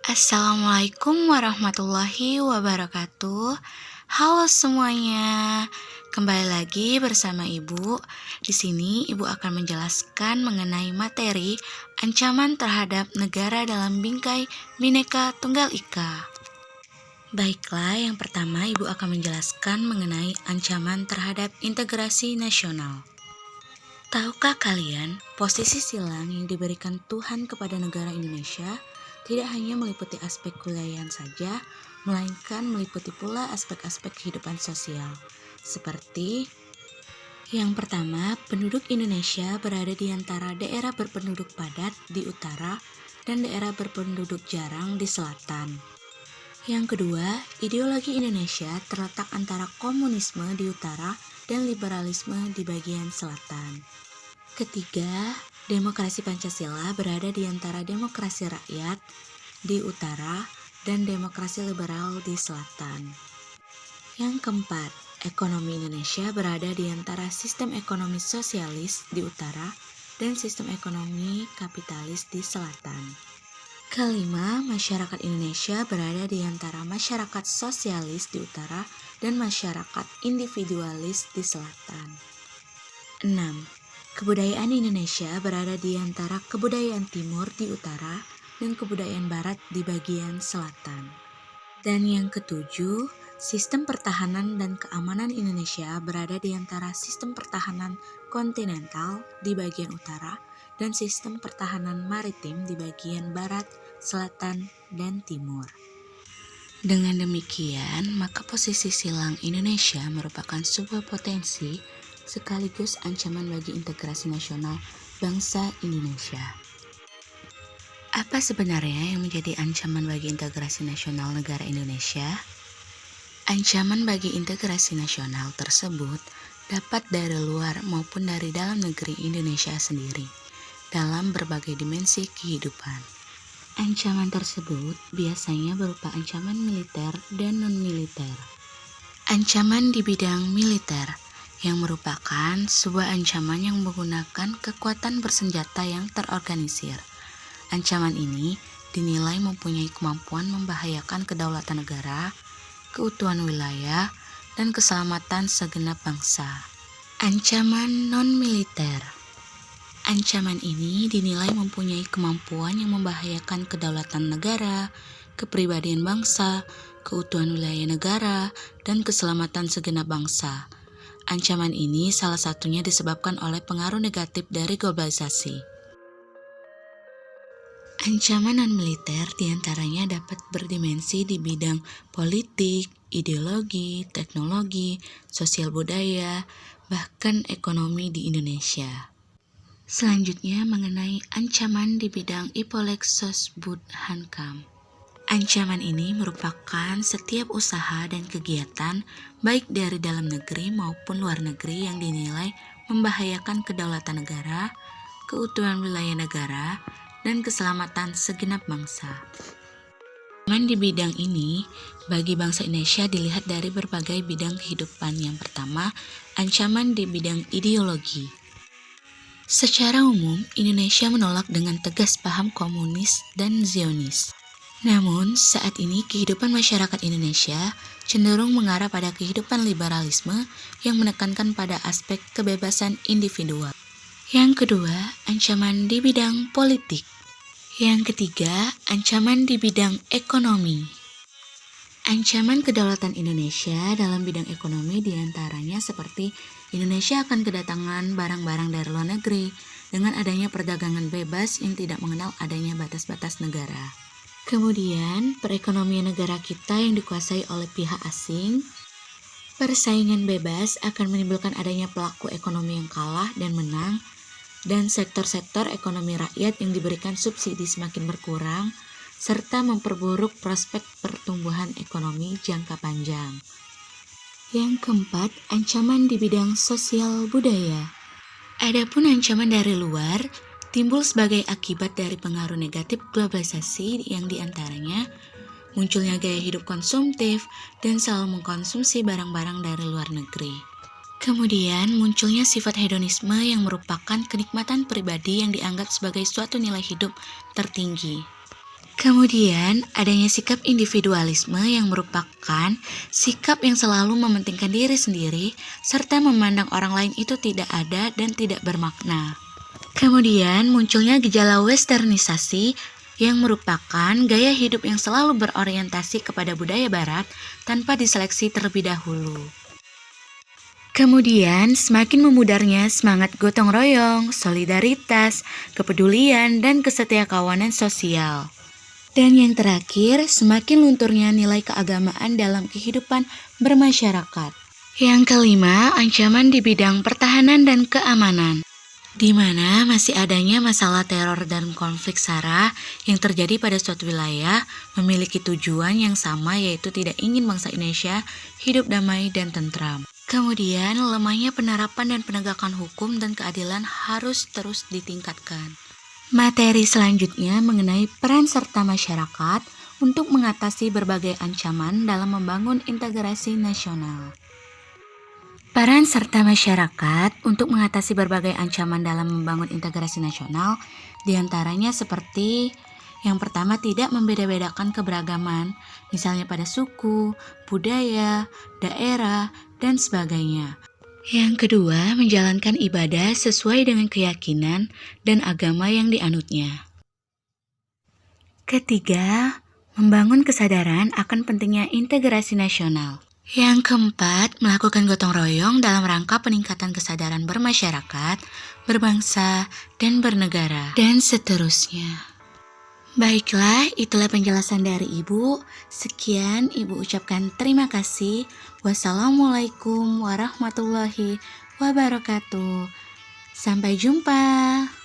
Assalamualaikum warahmatullahi wabarakatuh. Halo semuanya. Kembali lagi bersama Ibu. Di sini Ibu akan menjelaskan mengenai materi ancaman terhadap negara dalam bingkai Bhinneka Tunggal Ika. Baiklah, yang pertama Ibu akan menjelaskan mengenai ancaman terhadap integrasi nasional. Tahukah kalian, posisi silang yang diberikan Tuhan kepada negara Indonesia tidak hanya meliputi aspek kewilayahan saja, melainkan meliputi pula aspek-aspek kehidupan sosial. Seperti yang pertama, penduduk Indonesia berada di antara daerah berpenduduk padat di utara dan daerah berpenduduk jarang di selatan. Yang kedua, ideologi Indonesia terletak antara komunisme di utara dan liberalisme di bagian selatan. Ketiga, demokrasi Pancasila berada di antara demokrasi rakyat di utara dan demokrasi liberal di selatan. Yang keempat, ekonomi Indonesia berada di antara sistem ekonomi sosialis di utara dan sistem ekonomi kapitalis di selatan. Kelima, masyarakat Indonesia berada di antara masyarakat sosialis di utara dan masyarakat individualis di selatan. 6. Kebudayaan Indonesia berada di antara kebudayaan timur di utara dan kebudayaan barat di bagian selatan. Dan yang ketujuh, sistem pertahanan dan keamanan Indonesia berada di antara sistem pertahanan kontinental di bagian utara dan sistem pertahanan maritim di bagian barat, selatan, dan timur. Dengan demikian, maka posisi silang Indonesia merupakan sebuah potensi sekaligus ancaman bagi integrasi nasional bangsa Indonesia. Apa sebenarnya yang menjadi ancaman bagi integrasi nasional negara Indonesia? Ancaman bagi integrasi nasional tersebut dapat dari luar maupun dari dalam negeri Indonesia sendiri, dalam berbagai dimensi kehidupan. Ancaman tersebut biasanya berupa ancaman militer dan non-militer. Ancaman di bidang militer yang merupakan sebuah ancaman yang menggunakan kekuatan bersenjata yang terorganisir. Ancaman ini dinilai mempunyai kemampuan membahayakan kedaulatan negara, keutuhan wilayah, dan keselamatan segenap bangsa. Ancaman non-militer. Ancaman ini dinilai mempunyai kemampuan yang membahayakan kedaulatan negara, kepribadian bangsa, keutuhan wilayah negara, dan keselamatan segenap bangsa. Ancaman ini salah satunya disebabkan oleh pengaruh negatif dari globalisasi. Ancaman non-militer diantaranya dapat berdimensi di bidang politik, ideologi, teknologi, sosial budaya, bahkan ekonomi di Indonesia. Selanjutnya mengenai ancaman di bidang Ipolek Sosbud Hankam. Ancaman ini merupakan setiap usaha dan kegiatan baik dari dalam negeri maupun luar negeri yang dinilai membahayakan kedaulatan negara, keutuhan wilayah negara, dan keselamatan segenap bangsa. Ancaman di bidang ini bagi bangsa Indonesia dilihat dari berbagai bidang kehidupan. Yang pertama, ancaman di bidang ideologi. Secara umum, Indonesia menolak dengan tegas paham komunis dan Zionis. Namun, saat ini kehidupan masyarakat Indonesia cenderung mengarah pada kehidupan liberalisme yang menekankan pada aspek kebebasan individual. Yang kedua, ancaman di bidang politik. Yang ketiga, ancaman di bidang ekonomi. Ancaman kedaulatan Indonesia dalam bidang ekonomi diantaranya seperti Indonesia akan kedatangan barang-barang dari luar negeri dengan adanya perdagangan bebas yang tidak mengenal adanya batas-batas negara. Kemudian, perekonomian negara kita yang dikuasai oleh pihak asing. Persaingan bebas akan menimbulkan adanya pelaku ekonomi yang kalah dan menang, dan sektor-sektor ekonomi rakyat yang diberikan subsidi semakin berkurang, serta memperburuk prospek pertumbuhan ekonomi jangka panjang. Yang keempat, ancaman di bidang sosial budaya. Adapun ancaman dari luar timbul sebagai akibat dari pengaruh negatif globalisasi yang diantaranya munculnya gaya hidup konsumtif dan selalu mengkonsumsi barang-barang dari luar negeri. Kemudian munculnya sifat hedonisme yang merupakan kenikmatan pribadi yang dianggap sebagai suatu nilai hidup tertinggi. Kemudian, adanya sikap individualisme yang merupakan sikap yang selalu mementingkan diri sendiri serta memandang orang lain itu tidak ada dan tidak bermakna. Kemudian, munculnya gejala westernisasi yang merupakan gaya hidup yang selalu berorientasi kepada budaya barat tanpa diseleksi terlebih dahulu. Kemudian, semakin memudarnya semangat gotong royong, solidaritas, kepedulian, dan kesetiakawanan sosial. Dan yang terakhir, semakin lunturnya nilai keagamaan dalam kehidupan bermasyarakat. Yang kelima, ancaman di bidang pertahanan dan keamanan, di mana masih adanya masalah teror dan konflik SARA yang terjadi pada suatu wilayah memiliki tujuan yang sama, yaitu tidak ingin bangsa Indonesia hidup damai dan tentram. Kemudian, lemahnya penerapan dan penegakan hukum dan keadilan harus terus ditingkatkan. Materi selanjutnya mengenai peran serta masyarakat untuk mengatasi berbagai ancaman dalam membangun integrasi nasional. Peran serta masyarakat untuk mengatasi berbagai ancaman dalam membangun integrasi nasional diantaranya seperti yang pertama, tidak membeda-bedakan keberagaman, misalnya pada suku, budaya, daerah, dan sebagainya. Yang kedua, menjalankan ibadah sesuai dengan keyakinan dan agama yang dianutnya. Ketiga, membangun kesadaran akan pentingnya integrasi nasional. Yang keempat, melakukan gotong royong dalam rangka peningkatan kesadaran bermasyarakat, berbangsa, dan bernegara, dan seterusnya. Baiklah, itulah penjelasan dari Ibu. Sekian, Ibu ucapkan terima kasih. Wassalamualaikum warahmatullahi wabarakatuh. Sampai jumpa.